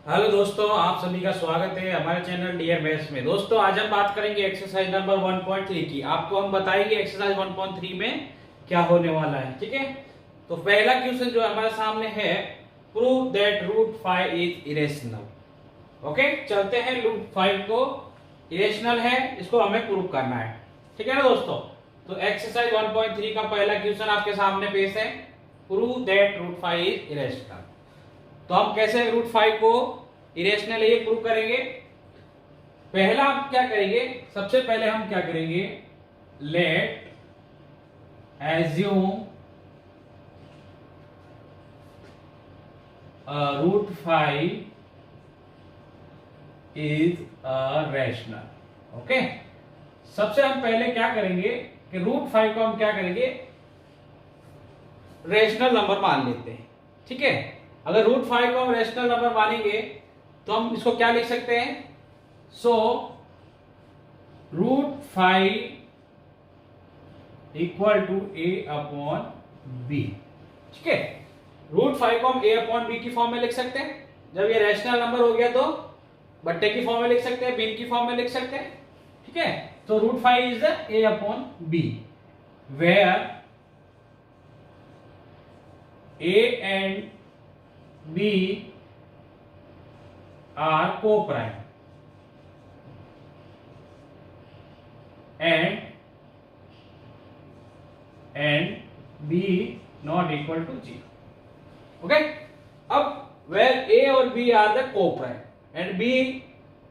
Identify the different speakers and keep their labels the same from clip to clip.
Speaker 1: Hello दोस्तों, आप सभी का स्वागत है हमारे चैनल डियर मैथ्स में। दोस्तों आज हम बात करेंगे एक्सरसाइज नंबर 1.3 की। आपको हम बताएंगे एक्सरसाइज 1.3 में क्या होने वाला है। ठीक है, तो पहला क्वेश्चन जो हमारे सामने है, prove that root 5 is irrational. Okay, चलते हैं। रूट 5 को इरेशनल है, इसको हमें प्रूव करना है। ठीक है ना दोस्तों, तो एक्सरसाइज 1.3 का पहला क्वेश्चन आपके सामने पेश है, prove that root 5 is irrational. तो हम कैसे रूट 5 को इरेशनल ये प्रूव करेंगे। पहला हम क्या करेंगे, सबसे पहले हम क्या करेंगे, let assume root 5 is a rational. Okay, सबसे हम पहले क्या करेंगे कि रूट 5 को हम क्या करेंगे, रैशनल नंबर मान लेते हैं। ठीक है, अगर रूट 5 को हम रैशनल नंबर मानेंगे तो हम इसको क्या लिख सकते हैं, so root 5 equal to A upon B. ठीक है, रूट 5 को हम ए अपॉन बी की फॉर्म में लिख सकते हैं। जब ये रैशनल नंबर हो गया तो बट्टे की फॉर्म में लिख सकते हैं, बीन की फॉर्म में लिख सकते हैं। ठीक है, तो root 5 is A upon B where A and B are co-prime and b not equal to 0. Okay, अब where a और b are the co-prime and b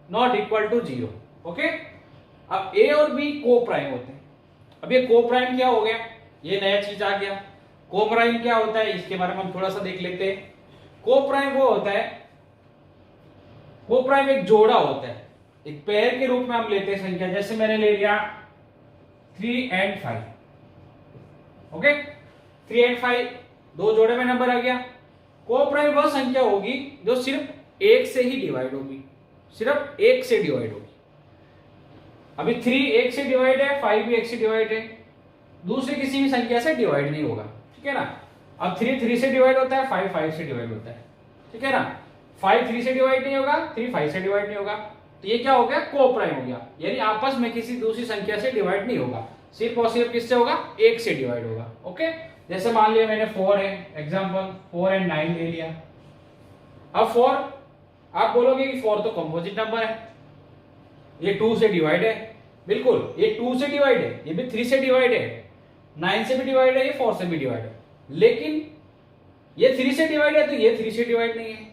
Speaker 1: not equal to 0. Okay, अब a और b co-prime होते हैं। अब ये co-prime क्या हो गया, ये नया चीज आ गया। co-prime क्या होता है, इसके बारे में हम थोड़ा सा देख लेते हैं। co-prime वो होता है, को-प्राइम एक जोड़ा होता है, एक पेयर के रूप में हम लेते हैं संख्या। जैसे मैंने ले लिया 3 and 5। ओके, 3 and 5 दो जोड़े में नंबर आ गया। को-प्राइम वह संख्या होगी जो सिर्फ एक से ही डिवाइड होगी, सिर्फ एक से डिवाइड होगी। अभी 3 एक से डिवाइड है, 5 भी एक से डिवाइड है, दूसरी किसी भी संख्या से डिवाइड नहीं होगा। ठीक है ना, अब 3 3 से डिवाइड होता है, 5 5 से डिवाइड होता है। ठीक है ना, 5 3 से डिवाइड नहीं होगा, 3 5 से डिवाइड नहीं होगा, तो ये क्या हो गया, को-प्राइम हो गया। यानी आपस में किसी दूसरी संख्या से डिवाइड नहीं होगा, सिर्फ और सिर्फ किससे होगा, एक से डिवाइड होगा। ओके, जैसे मान लिया मैंने 4 है, एग्जांपल 4 and 9 ले लिया। अब 4, आप बोलोगे कि 4 तो कंपोजिट नंबर है, ये 2 से डिवाइड है। बिल्कुल, ये 2 से डिवाइड है, ये भी 3 से डिवाइड है, 9 से भी डिवाइड है, ये 4 से भी डिवाइड है। लेकिन ये 3 से डिवाइड है तो ये 3 से डिवाइड नहीं है,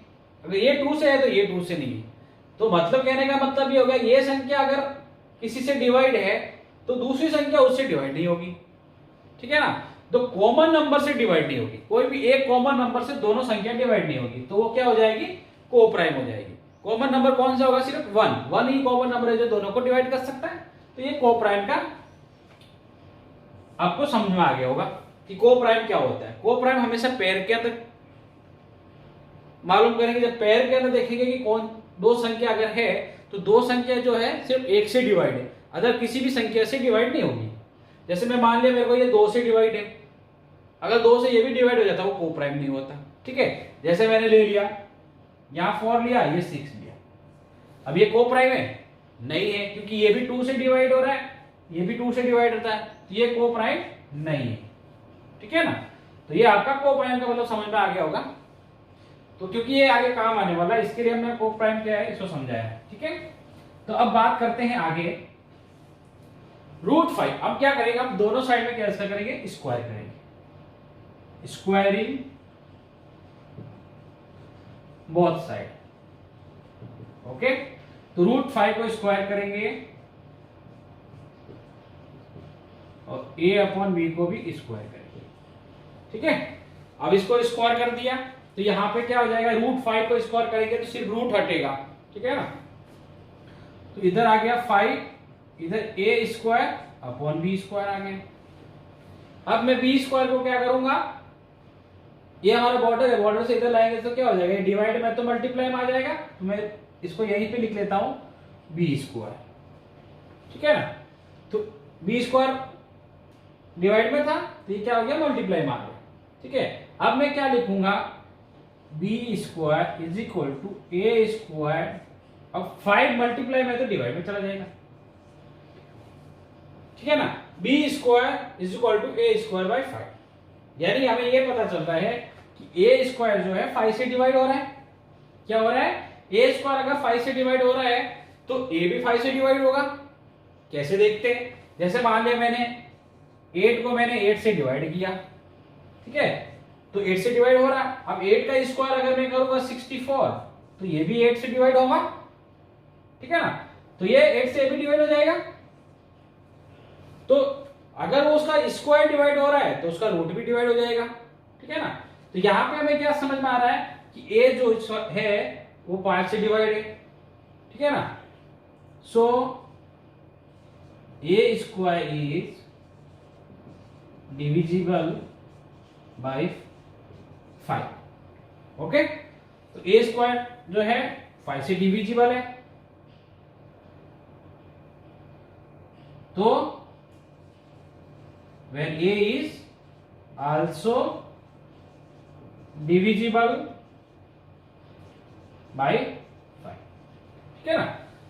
Speaker 1: अगर ये 2 से है तो ये 2 से नहीं है। तो मतलब कहने का मतलब ये होगा, ये संख्या अगर किसी से डिवाइड है तो दूसरी संख्या उससे डिवाइड नहीं होगी। ठीक है ना, तो कॉमन नंबर से डिवाइड नहीं होगी, कोई भी एक कॉमन नंबर से दोनों संख्या डिवाइड नहीं होगी, तो वो क्या हो जाएगी, को-प्राइम हो जाएगी। कॉमन नंबर कौन सा होगा, सिर्फ 1 ही कॉमन नंबर है जो दोनों को डिवाइड कर सकता है। तो ये को-प्राइम का आपको समझ में आ गया होगा कि को-प्राइम क्या होता है। को-प्राइम हमेशा पेयर के अंदर मालूम करेंगे। जब पेयर के अंदर देखेंगे कि कौन दो संख्या अगर है तो दो संख्या जो है सिर्फ एक से डिवाइड है, अदर किसी भी संख्या से डिवाइड नहीं होगी। जैसे मैं मान लिया मेरे को ये 2 से डिवाइड है, अगर 2 से ये भी डिवाइड हो जाता वो को-प्राइम नहीं होता। ठीक है, जैसे मैंने ले लिया यहाँ 4 लिया, ये 6 लिया, अब ये को-प्राइम है नहीं है, क्योंकि ये भी 2 से डिवाइड हो रहा है, ये भी 2 से डिवाइड होता है, तो ये को-प्राइम नहीं है। ठीक है ना, तो ये आपका को-प्राइम का मतलब समझ में आ गया होगा। तो क्योंकि ये आगे काम आने वाला है, इसके लिए हमने को-प्राइम क्या है इसको समझाया है। ठीक है, तो अब बात करते हैं आगे रूट 5। अब क्या करेंगे, हम दोनों साइड में कैसे करेंगे, स्क्वायर करेंगे, स्क्वायरिंग बोथ साइड। ओके, तो रूट 5 को स्क्वायर करेंगे और a अपॉन बी को भी स्क्वायर करेंगे। ठीक है, अब इसको स्क्वायर कर दिया तो यहां पे क्या हो जाएगा, रूट 5 को स्क्वायर करेंगे तो सिर्फ रूट हटेगा। ठीक है ना, तो इधर आ गया 5, इधर a square upon B square आ गया। अब मैं बी स्क्वायर को क्या करूंगा, ये हमारा बॉर्डर है, बॉर्डर से इधर लाएंगे तो क्या हो जाएगा, डिवाइड में तो मल्टीप्लाई में आ जाएगा, तो मैं इसको यहीं पे लिख लेता हूं बी स्क्वायर। ठीक है ना, तो बी स्क्वायर डिवाइड में था तो ये क्या हो गया, मल्टीप्लाई में आ गया। ठीक है, अब मैं क्या लिखूंगा, B square is equal to A square. अब 5 मल्टीप्लाई में तो डिवाइड में चला जाएगा, ठीक है ना। B square is equal to A square by 5, यानी हमें ये पता चलता है कि ए स्क्वायर जो है 5 से डिवाइड हो रहा है। क्या हो रहा है? ए स्क्वायर अगर 5 से डिवाइड हो रहा है तो ए भी 5 से डिवाइड होगा। कैसे देखते हैं? जैसे मान लिया मैंने 8 को मैंने 8 से डिवाइड किया, ठीक है, तो 8 से डिवाइड हो रहा है। अब 8 का स्क्वायर अगर मैं करूंगा 64 तो ये भी 8 से डिवाइड होगा, ठीक है ना। तो ये 8 से भी डिवाइड हो जाएगा। तो अगर वो उसका स्क्वायर डिवाइड हो रहा है तो उसका रूट भी डिवाइड हो जाएगा, ठीक है ना। तो यहां पे हमें क्या समझ में आ रहा है कि ए जो है वो 5 से डिवाइड है, ठीक है ना। So A square is divisible by 5। Okay, तो ए स्क्वायर जो है 5 से डिविजिबल है, तो when a is also divisible by 5, ठीक है ना।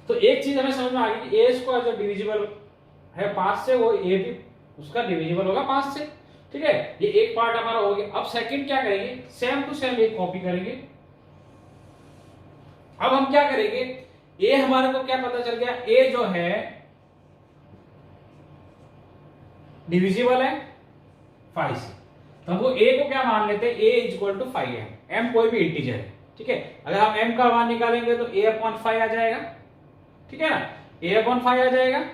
Speaker 1: तो एक चीज हमें समझ में आ गई कि ए स्क्वायर जो डिविजिबल है 5 से, वो ए भी उसका डिविजिबल होगा 5 से, ठीक है। ये एक पार्ट हमारा हो गया। अब सेकंड क्या करेंगे? सेम टू सेम एक कॉपी करेंगे। अब हम क्या करेंगे? ए हमारे को क्या पता चल गया? ए जो है डिविजिबल है 5 से, तो हमको a को क्या मान लेते हैं? a is equal to 5m। m कोई भी इंटीजर है, ठीक है। अगर हम m का मान निकालेंगे तो a अपॉन 5 आ जाएगा, ठीक है ना। a अपॉन 5 आ जाएगा,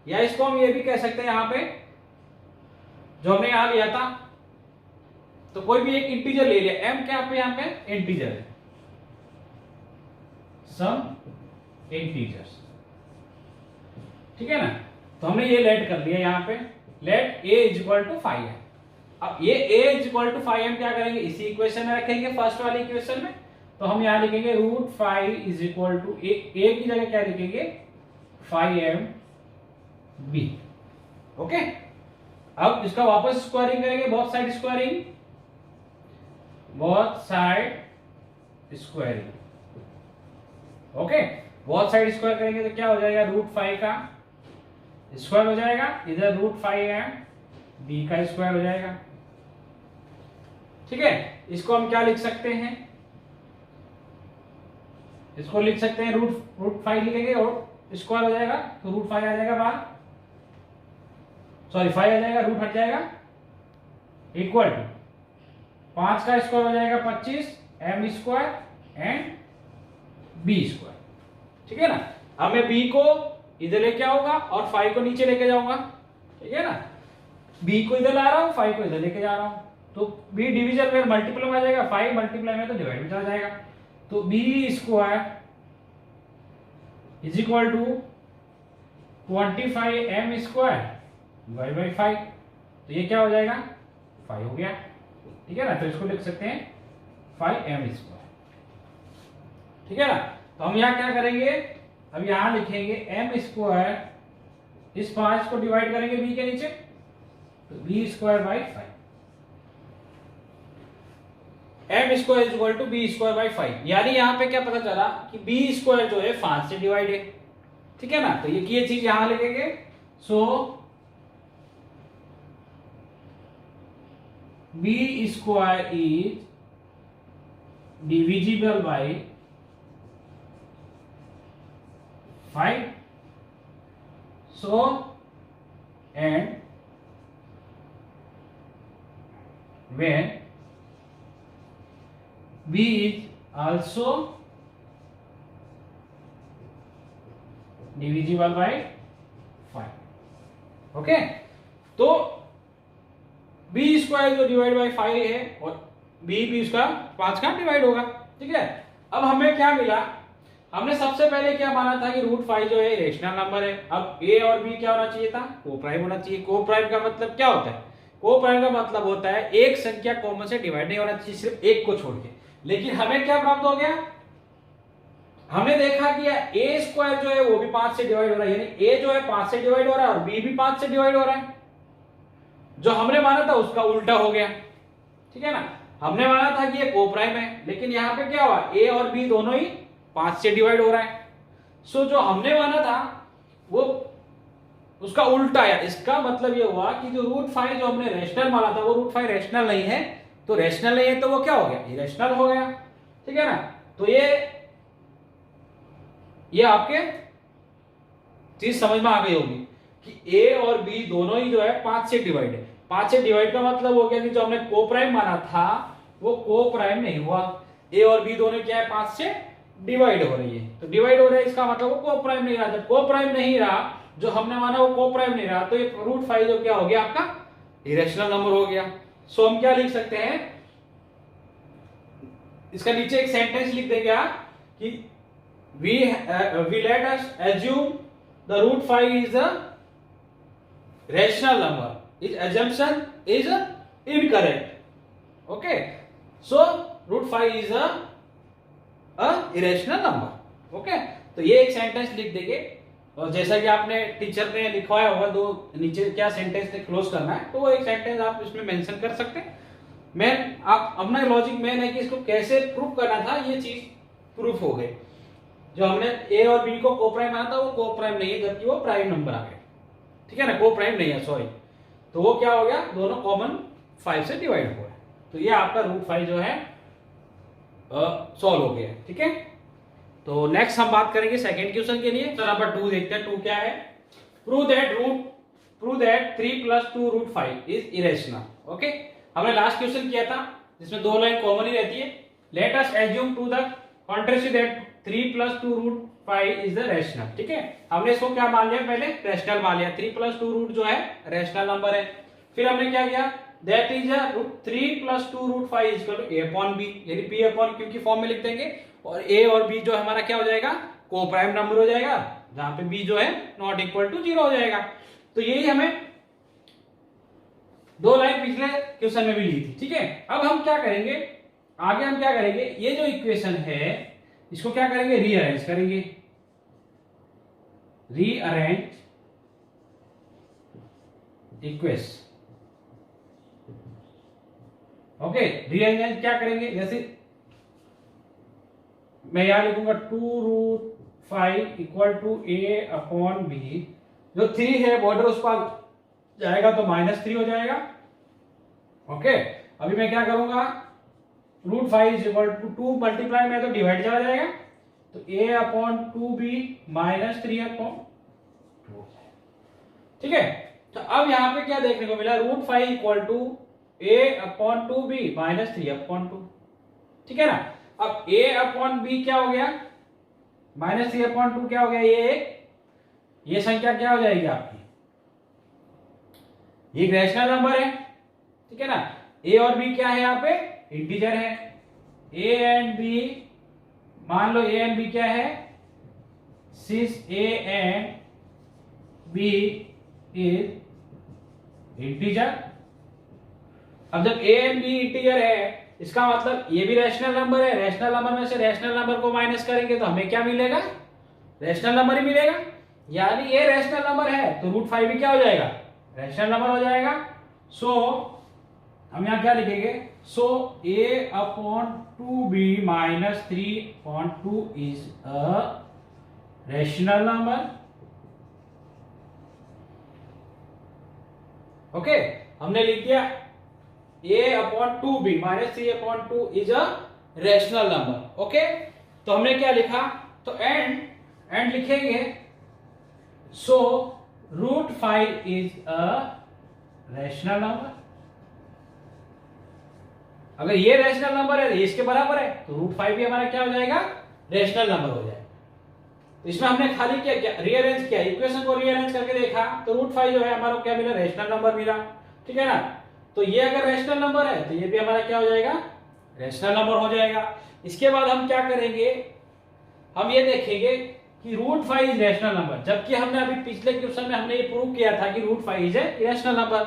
Speaker 1: या इसको हम ये भी कह सकते हैं यहां पे जो हमने यहां लिया था, तो कोई भी एक इंटीजर ले लिया। m क्या पे यहां पे इंटीजर है, सम इंटीजर्स, ठीक है ना। तो हमने ये लेट कर लिया यहां पे, let a is equal to 5m। अब ये a is equal to 5m क्या करेंगे? इसी इक्वेशन में रखेंगे, फर्स्ट वाली इक्वेशन में। तो हम यहां लिखेंगे root 5 is equal to a की जगह क्या लिखेंगे? 5mb। ओके, अब इसका वापस स्क्वायरिंग करेंगे, both side squaring, both side squaring. Okay, both side square करेंगे तो क्या हो जाएगा? रूट 5 का स्क्वायर हो जाएगा, इधर रूट 5m b का स्क्वायर हो जाएगा, ठीक है। इसको हम क्या लिख सकते हैं? इसको लिख सकते हैं रूट 5 लिखेंगे और स्क्वायर हो जाएगा, तो रूट 5 आ जाएगा बाहर, सॉरी 5 आ जाएगा, रूट हट जाएगा, इक्वल टू 5 का स्क्वायर हो जाएगा 25 m square and b square, ठीक है ना। अब मैं b को इधर लेके आऊंगा और 5 को नीचे लेके जाऊंगा, ठीक है ना। b को इधर ला रहा हूं, 5 को इधर लेके जा रहा हूं, तो b डिवीजन में मल्टीपल में आ जाएगा, 5 मल्टीप्लाई में तो डिवाइड में चला जाएगा। तो b square is equal to 25m square divide by 5, तो ये क्या हो जाएगा? 5 हो गया, ठीक है ना। तो इसको लिख सकते हैं 5m स्क्वायर, ठीक है ना। तो हम यहां क्या करेंगे? अब यहां लिखेंगे m स्क्वायर, इस 5 को डिवाइड करेंगे b के नीचे, तो b square by 5, m square is equal to b square by 5। यानी यहां पे क्या पता चला कि b स्क्वायर जो है 5 से डिवाइड है, ठीक है ना। तो ये चीज यहां लिखेंगे। सो b square is divisible by 5, so and when b is also divisible by 5, okay. तो b स्क्वायर जो डिवाइड बाई 5 है और b भी उसका 5 का डिवाइड होगा, ठीक है। अब हमें क्या मिला? हमने सबसे पहले क्या माना था कि रूट 5 जो है रेशनल नंबर है। अब a और b क्या होना चाहिए था? को प्राइम होना चाहिए। को प्राइम का मतलब क्या होता है? को प्राइम का मतलब होता है एक संख्या कॉमन से डिवाइड नहीं होना चाहिए, सिर्फ एक को छोड़ के। लेकिन हमें क्या प्राप्त हो गया? हमने देखा कि a स्क्वायर जो है वो भी 5 से डिवाइड हो रहा है, यानी a जो है 5 से डिवाइड हो रहा है और b भी 5 से डिवाइड हो रहा है। जो हमने माना था उसका उल्टा हो गया, ठीक है ना। हमने माना था कि ये को प्राइम है, लेकिन यहाँ पे क्या हुआ, ए और बी दोनों ही 5 से डिवाइड हो रहा है। सो जो हमने माना था वो उसका उल्टा आया। इसका मतलब ये हुआ कि जो रूट 5 जो हमने रैशनल माना था वो रूट 5 रैशनल नहीं है, तो रैशनल नहीं है तो वो क्या हो गया, इरेशनल हो गया। ठीक है ना। तो ये आपके चीज समझ में आ गई होगी कि ए और बी दोनों ही जो है 5 से डिवाइड है। 5 से डिवाइड का मतलब हो गया कि जो हमने को प्राइम माना था वो को प्राइम नहीं हुआ। ए और बी दोनों क्या है, 5 से डिवाइड हो रही है, तो डिवाइड हो रहा है, इसका मतलब वो को प्राइम नहीं रहा। जब को प्राइम नहीं रहा, जो हमने माना वो को प्राइम नहीं रहा, तो ये रूट 5 जो क्या हो गया आपका, इरेशनल नंबर हो गया। सो हम क्या लिख सकते हैं, इसका नीचे एक सेंटेंस लिख देंगे आप कि we let us assume the root 5 is a rational number. Its assumption is incorrect. Okay, so root 5 is a irrational number. Okay, तो ये एक सेंटेंस लिख देंगे, और जैसा कि आपने टीचर ने लिखवाया होगा दो नीचे क्या सेंटेंस ने क्लोज करना है, तो वो एक सेंटेंस आप इसमें मेंशन कर सकते हैं। मेन आप अपना लॉजिक मेन है कि इसको कैसे प्रूव करना था, ये चीज प्रूफ हो गई। जो हमने ए और बी को को प्राइम माना था वो को प्राइम नहीं है, जबकि वो प्राइम नंबर आ गए। ठीक है ना, को प्राइम नहीं है, सॉरी। तो वो क्या हो गया, दोनों कॉमन 5 से डिवाइड हुआ है। तो ये आपका रूट 5 जो है सॉल्व हो गया। ठीक है, तो नेक्स्ट हम बात करेंगे सेकंड क्वेश्चन के लिए। तो नंबर 2 देखते हैं। 2 क्या है, prove that 3 + 2 root 5 is irrational. Okay, हमने लास्ट क्वेश्चन किया था जिसमें दो लाइन कॉमन ही रहती है। Let us assume to the contrast that 3 + 2 root 5 is the rational. ठीक है, हमने इसको क्या मान लिया, पहले रैशनल मान लिया। 3 + 2 रूट जो है रैशनल नंबर है। फिर हमने क्या किया, that is a 3 + 2 root 5 equal to a/b, यानी p/q की फॉर्म में लिख देंगे। और a और b जो हमारा क्या हो जाएगा, को प्राइम नंबर हो जाएगा, जहां पे b जो है नॉट इक्वल टू 0 हो जाएगा। तो यही हमें दो लाइन पिछले क्वेश्चन में भी ली थी। ठीक है, अब हम क्या करेंगे, आगे हम क्या करेंगे, ये जो इक्वेशन है इसको क्या करेंगे, रीअरेंज करेंगे। Rearrange equation. ओके, रीअरेंज क्या करेंगे, जैसे मैं यहां लिखूंगा 2 रूट 5 इक्वल टू a/b। जो 3 है बॉर्डर उस पर जाएगा तो -3 हो जाएगा। ओके, अभी मैं क्या करूंगा, root 5 is equal to 2 multiply में तो डिवाइड चला जाएगा, तो a/2b -3/2। ठीक है, तो अब यहां पे क्या देखने को मिला, रूट 5 इक्वल टू a/2b -3/2। ठीक है ना। अब a/b क्या हो गया, -3/2 क्या हो गया, ये संख्या क्या हो जाएगी आपकी, ये एक रैशनल नंबर है। ठीक है ना, a और b क्या है, यहाँ पे इंटीजर है। a एंड b, मान लो a एंड b क्या है, since a and b is integer. अब जब a एंड b इंटीजर है, इसका मतलब ये भी रैशनल नंबर है। रैशनल नंबर में से रैशनल नंबर को माइनस करेंगे तो हमें क्या मिलेगा, रैशनल नंबर ही मिलेगा। यानी ये रैशनल नंबर है तो रूट 5 भी क्या हो जाएगा, रैशनल नंबर हो जाएगा। सो हम यहां क्या लिखेंगे, so a/2b -3/2 is a rational number. Okay, हमने लिख दिया a/2b -3/2 is a rational number. Okay, तो हमने क्या लिखा, तो एंड लिखेंगे, so root 5 is a rational number. अगर ये रैशनल नंबर है, ये इसके बराबर है, तो रूट 5 भी हमारा क्या हो जाएगा, रैशनल नंबर हो जाएगा। तो इसमें हमने खाली क्या रीअरेंज किया, इक्वेशन को रीअरेंज करके देखा, तो रूट 5 जो है हमारा क्या मिला, रैशनल नंबर मिला। ठीक है ना, तो ये अगर रैशनल नंबर है तो ये भी हमारा क्या हो जाएगा, रैशनल नंबर हो जाएगा। इसके बाद हम क्या करेंगे, हम ये देखेंगे कि रूट 5 इज रैशनल नंबर, जबकि हमने अभी पिछले क्वेश्चन में हमने ये प्रूव किया था कि रूट 5 इज इरेशनल नंबर।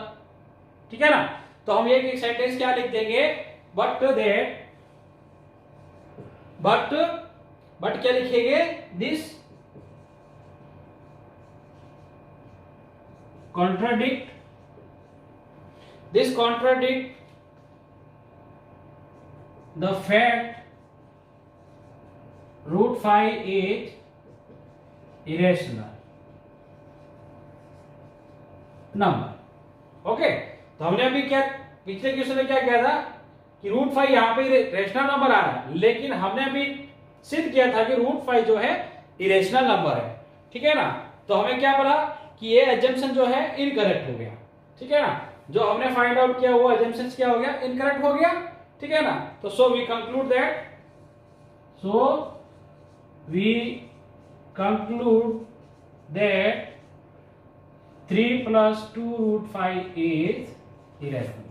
Speaker 1: ठीक है ना, तो हम ये एक सेंटेंस क्या लिख देंगे, बट क्या लिखेंगे, this contradict the fact √5 is irrational number. Okay, तो हमने अभी क्या पिछले क्वेश्चन में क्या किया था कि √5 यहाँ पे रेशनल नंबर आ रहा है, लेकिन हमने अभी सिद्ध किया था कि √5 जो है इरेशनल नंबर है। ठीक है ना, तो हमें क्या बोला कि ये एजम्पशन जो है इनकरेक्ट हो गया। ठीक है ना, जो हमने फाइंड आउट किया वो एजम्पशन क्या हो गया, इनकरेक्ट हो गया। ठीक है ना, तो so we conclude that 3 + 2√5 is irrational.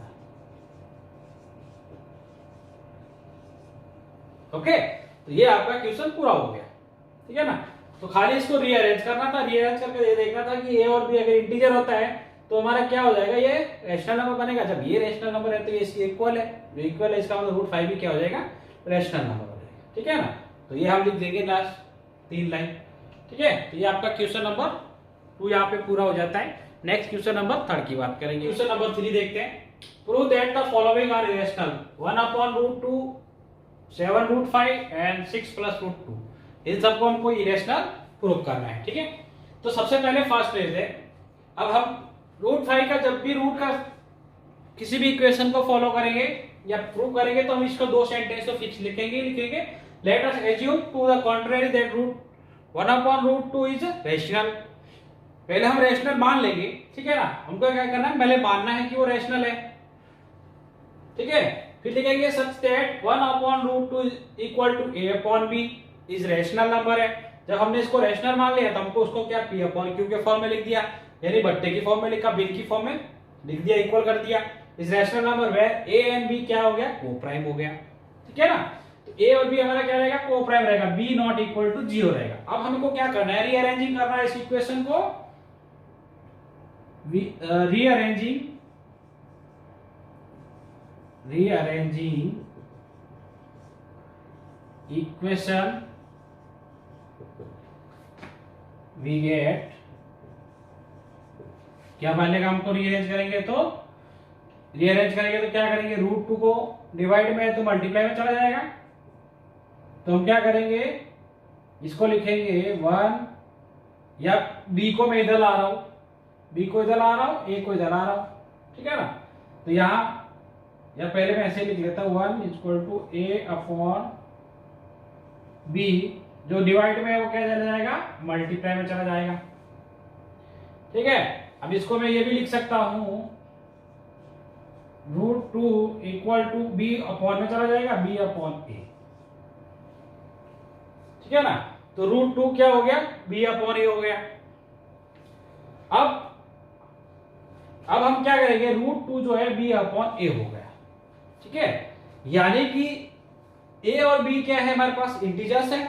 Speaker 1: Okay, तो ये आपका क्वेश्चन पूरा हो गया। ठीक है ना, तो खाली इसको रीअरेंज करना था, रीअरेंज करके ये देखना था कि ए और बी अगर इंटीजर होता है तो हमारा क्या हो जाएगा, ये रैशनल नंबर बनेगा। जब ये रैशनल नंबर है तो ये इसकी इक्वल है, जो इक्वल है इसका मतलब √5 भी क्या हो जाएगा, रैशनल नंबर हो जाएगा। ठीक है ना, तो ये हम लिख देंगे लास्ट 3 लाइन। ठीक है, तो ये आपका क्वेश्चन नंबर 2 यहाँ पे पूरा हो जाता है। नेक्स्ट क्वेश्चन नंबर 3 की बात करेंगे। क्वेश्चन नंबर 3 देखते हैं। Prove that the following are irrational 1/√2, 7√5 and 6 + √2। इन सबको हमको इरेशनल प्रूव करना है। ठीक है, तो सबसे पहले फर्स्ट लेते हैं। अब हम √5 का जब भी रूट का किसी भी इक्वेशन को फॉलो करेंगे या प्रूव करेंगे तो हम इसको 2 सेंटेंस तो फिक्स लिखेंगे। Let us assume to the contrary that 1/√2 is rational. पहले हम रेशनल मान लेंगे। ठीक है ना, हमको क्या करना है, पहले मानना है कि वो रेशनल है। ठीक है, फिर लिखेंगे such that 1/√2 equal to a/b is rational number है। जब हमने इसको रेशनल मान लिया तो हमको उसको क्या p/q के फॉर्म में लिख दिया, यानी बट्टे की फॉर्म में लिखा, बिन की फॉर्म में लिख दिया, इक्वल कर दिया। इस rational number where a and b क्या हो गया, को-प्राइम हो गया। ठीक है ना, तो a और b हमारा क्या रहेगा, को-प्राइम रहेगा, b नॉट इक्वल टू 0 रहेगा। अब हमको क्या करना है, रीअरेंजिंग करना है इस इक्वेशन को। रीअरेंजिंग इक्वेशन वी गेट, क्या बनेगा, हमको रीअरेंज करेंगे तो क्या करेंगे, √2 को डिवाइड में है तो मल्टीप्लाई में चला जाएगा। तो हम क्या करेंगे, इसको लिखेंगे 1, या b को मैं इधर ला रहा हूं, b को इधर ला रहा हूं, a को इधर ला रहा हूं। ठीक है ना, तो यहां या पहले मैं ऐसे लिख लेता हूं 1 = a/b, जो डिवाइड में है वो क्या चला जाएगा, मल्टीप्लाई में चला जाएगा। ठीक है, अब इसको मैं ये भी लिख सकता हूं √2 इक्वल टू b/, में चला जाएगा b/a। ठीक है ना, तो √2 क्या हो गया, b/a हो गया। अब हम क्या करेंगे, √2 जो है b/a हो गया। ठीक है, यानी कि a और b क्या है, हमारे पास इंटीजर्स है,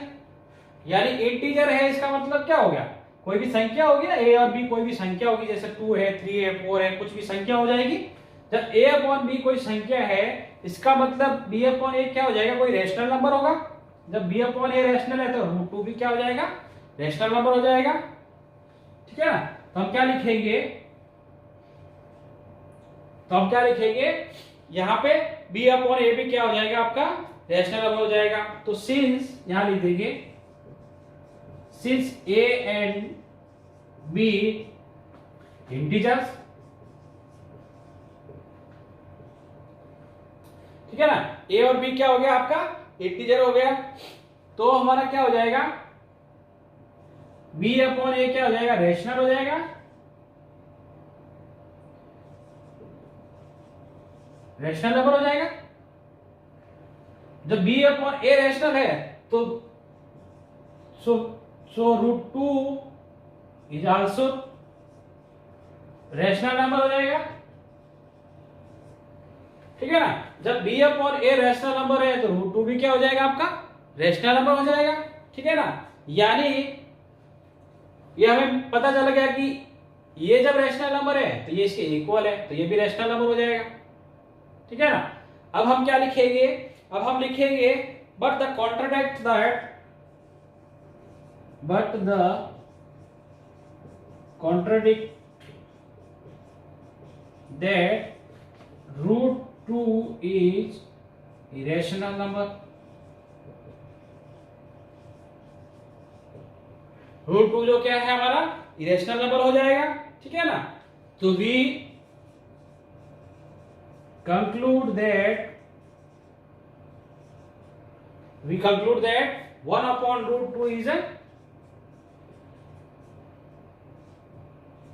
Speaker 1: यानी इंटीजर है, इसका मतलब क्या हो गया, कोई भी संख्या होगी ना, a और b कोई भी संख्या होगी, जैसे 2 है, 3 है, 4 है, कुछ भी संख्या हो जाएगी। जब a/b कोई संख्या है, इसका मतलब b/a क्या हो जाएगा, कोई रेशनल नंबर होगा। जब b/a रेशनल है तो √2 भी क्या हो जाएगा, रेशनल नंबर हो जाएगा। ठीक है ना, तो हम क्या लिखेंगे, यहां पे b/a भी क्या हो जाएगा, आपका रेशनल नंबर हो जाएगा। तो सिंस, यहां लिख देंगे since a and b integers, ठीक है ना, a और b क्या हो गया, आपका इंटीजर हो गया, तो हमारा क्या हो जाएगा, b/a क्या हो जाएगा, रेशनल हो जाएगा। रेशनल नंबर हो जाएगा। जब b/a रेशनल है तो सो √2 इज आल्सो रेशनल नंबर हो जाएगा। ठीक है ना, जब b/a रेशनल नंबर है तो √2 भी क्या हो जाएगा, आपका रेशनल नंबर हो जाएगा। ठीक है ना, यानी ये हमें पता चल गया कि ये जब रेशनल नंबर है तो ये इसके इक्वल है, तो ये भी रेशनल नंबर हो जाएगा। ठीक है ना, अब हम क्या लिखेंगे, अब हम लिखेंगे but the contradict that √2 is irrational number. Root two जो क्या है हमारा इरेशनल नंबर हो जाएगा, ठीक है ना। तो we conclude that 1/√2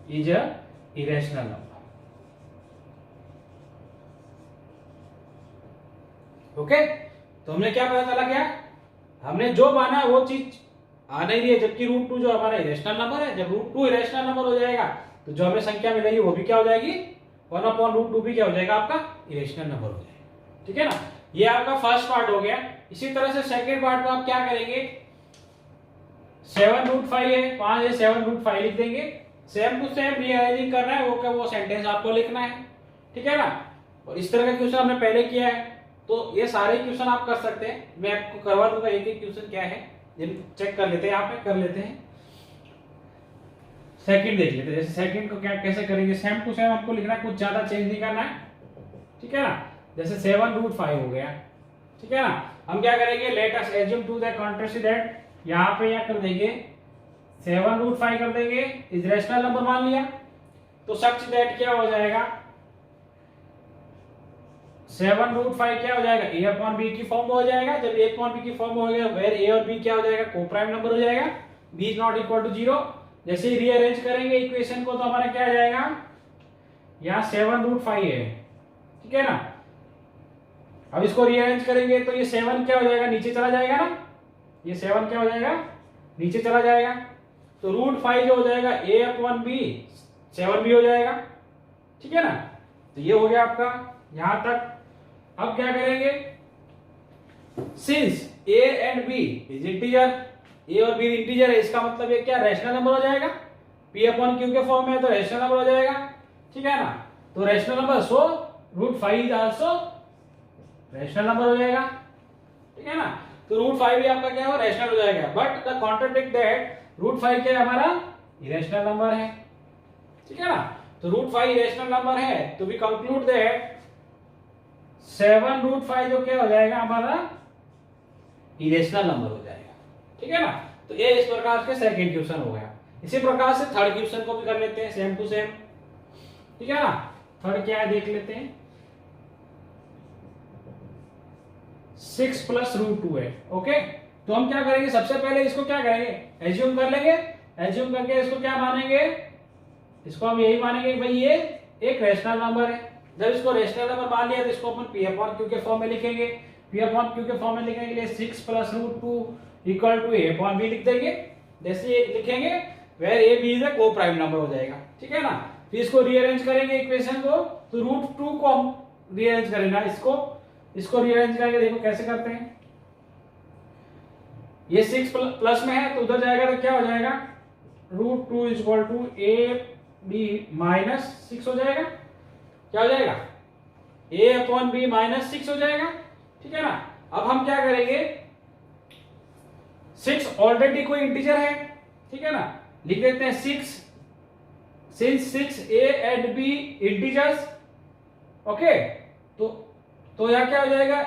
Speaker 1: is a irrational number. Okay, तो हमने क्या पता चला, क्या हमने जो माना वो चीज आ नहीं रही है, जबकि रूट टू जो हमारा इरेशनल नंबर है, जब रूट टू इरेशनल नंबर हो जाएगा तो जो हमें संख्या मिलेगी वो भी क्या हो जाएगी, 1/√2 भी क्या हो जाएगा आपका इरेशनल नंबर हो जाएगा, ठीक है ना। ये आपका फर्स्ट पार्ट हो गया। इसी तरह से सेकंड पार्ट में आप क्या करेंगे, 7√5 है, 5 है, 7√5 लिख देंगे। सेम टू सेम रीअरेंजिंग करना है, वो क्या वो सेंटेंस आपको लिखना है, ठीक है ना। और इस तरह का क्वेश्चन हमने पहले किया है, तो ये सारे क्वेश्चन आप कर सकते हैं। मैं आपको करवा दूंगा एक एक क्वेश्चन क्या है, चेक कर लेते हैं, यहाँ पे कर लेते हैं। सेकंड देख लेते हैं, जैसे सेकंड को क्या कैसे करेंगे, सेम टू सेम आपको लिखना है, कुछ ज्यादा चेंज नहीं करना है, ठीक है ना। जैसे 7√5 हो गया, ठीक है ना। हम क्या करेंगे, let us assume to the contrast that, यहाँ पे क्या कर देंगे 7√5 कर देंगे, इज रैशनल नंबर मान लिया, तो सच दैट क्या हो जाएगा 7√5 क्या हो जाएगा a/b की फॉर्म में हो जाएगा। जब a/b की फॉर्म में हो गया, वेयर a और b क्या हो जाएगा कोप्राइम नंबर हो जाएगा, b is not equal to 0। जैसे ही रीअरेंज करेंगे इक्वेशन को तो हमारा क्या आ जाएगा, यहाँ 7√5 है, ठीक है ना। अब इसको रीअरेंज करेंगे तो ये 7 क्या हो जाएगा, नीचे चला जाएगा ना, ये 7 क्या हो जाएगा नीचे चला जाएगा, तो √5 जो हो जाएगा a/b 7b हो जाएगा, ठीक है ना। तो ये हो गया आपका यहां तक। अब क्या करेंगे, since a and b is integer, a और b इंटीजर है, इसका मतलब ये क्या रैशनल नंबर हो जाएगा, p/q के फॉर्म में है तो रैशनल नंबर हो जाएगा, ठीक है ना। तो rational number, so √5 is also rational number हो जाएगा, ठीक है ना। तो √5 भी आपका क्या हो रैशनल हो जाएगा, बट द कॉन्ट्राडिक्ट दैट √5 क्या है हमारा इरेशनल नंबर है, ठीक है ना। तो √5 इरेशनल नंबर है, तो वी कंक्लूड दैट 7√5 जो क्या हो जाएगा हमारा इरेशनल नंबर हो जाएगा, ठीक है ना। तो ये इस प्रकार से सेकंड क्वेश्चन हो गया। इसी प्रकार से थर्ड क्वेश्चन को भी कर लेते हैं सेम टू सेम, ठीक है ना। थर्ड क्या है देख लेते हैं, 6 + √2 है, ओके। तो हम क्या करेंगे, सबसे पहले इसको क्या करेंगे एज्यूम कर लेंगे, एज्यूम करके इसको क्या मानेंगे, इसको हम यही मानेंगे भाई ये एक रैशनल नंबर है। जब इसको रैशनल नंबर मान लिया तो इसको अपन p/q के फॉर्म में लिखेंगे, p/q के फॉर्म में लिखने के लिए 6 + √2 = a/b लिख देंगे। जैसे ये लिखेंगे where a b is a coprime number हो जाएगा, ठीक है ना। फिर इसको रीअरेंज करेंगे इक्वेशन को, तो √2 को हम रीअरेंज करेंगे, इसको रीअरेंज करके देखो कैसे करते हैं। ये 6 प्लस में है तो उधर जाएगा तो क्या हो जाएगा, √2 = ab - 6 हो जाएगा, क्या हो जाएगा a/b - 6 हो जाएगा, ठीक है ना। अब हम क्या करेंगे, 6 ऑलरेडी कोई इंटीजर है, ठीक है ना, लिख देते हैं 6 since 6 a and b integers, okay. तो यह क्या हो जाएगा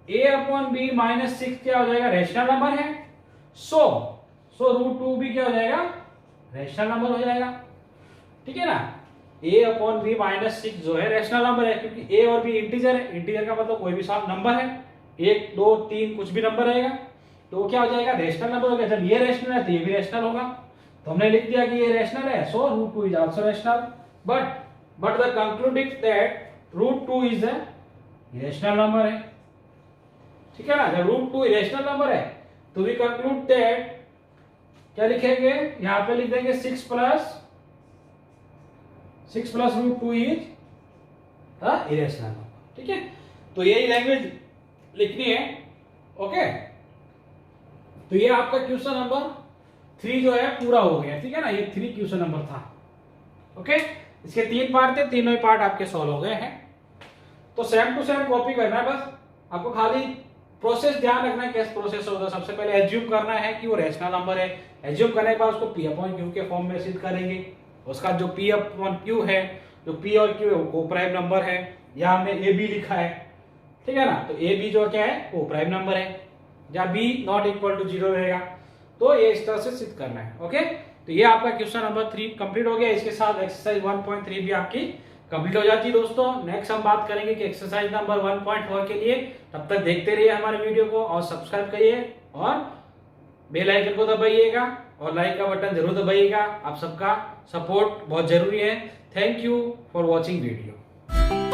Speaker 1: a/b - 6 क्या हो जाएगा रैशनल नंबर है, सो √2 भी क्या हो जाएगा रैशनल नंबर हो जाएगा, ठीक है ना। a/b - 6 जो है रैशनल नंबर है, क्योंकि a और b इंटीजर है, इंटीजर का मतलब कोई भी साफ नंबर है, 1 2 3 कुछ भी नंबर रहेगा, तो क्या हो जाएगा रैशनल नंबर हो गया। जब ये रैशनल है तो ये भी रैशनल होगा, तो हमने लिख दिया कि ये रैशनल है, सो √2 is also rational, but the concluding that √2 is a irrational number है, ठीक है ना। जब √2 इरेशनल नंबर है तो वी कंक्लूड दैट क्या लिखेंगे, यहां पे लिख देंगे 6 + √2 इज इरेशनल नंबर, ठीक है। तो यही लैंग्वेज लिखनी है, ओके। तो ये आपका क्वेश्चन नंबर 3 जो है पूरा हो गया, ठीक है ना। ये 3 क्वेश्चन नंबर था, ओके। इसके 3 पार्ट थे, तीनों ही पार्ट आपके सॉल्व हो गए हैं। तो सेम टू सेम कॉपी करना है, बस आपको खाली प्रोसेस ध्यान रखना है कैसे प्रोसेस होगा। सबसे पहले एज्यूम करना है कि वो रैशनल नंबर है, एज्यूम करने के बाद उसको p/q के फॉर्म में सिद्ध करेंगे। उसका जो p/q है, जो p और q है वो कोप्राइम नंबर है, यहाँ हमने a b लिखा है, ठीक है ना। तो ए बी जो क्या है वो प्राइम नंबर है, जहां बी नॉट इक्वल टू 0 रहेगा। तो ये इस तरह से सिद्ध करना है। ओके, तो ये आपका क्वेश्चन नंबर 3 कंप्लीट हो गया। इसके साथ एक्सरसाइज 1.3 भी आपकी कंप्लीट हो जाती है दोस्तों। नेक्स्ट हम बात करेंगे कि एक्सरसाइज नंबर 1.4 के लिए। तब तक देखते रहिए हमारे वीडियो को और सब्सक्राइब करिए और बेल आइकन को दबाइएगा और लाइक का बटन जरूर दबाइएगा। आप सबका सपोर्ट बहुत जरूरी है। Thank you for watching video.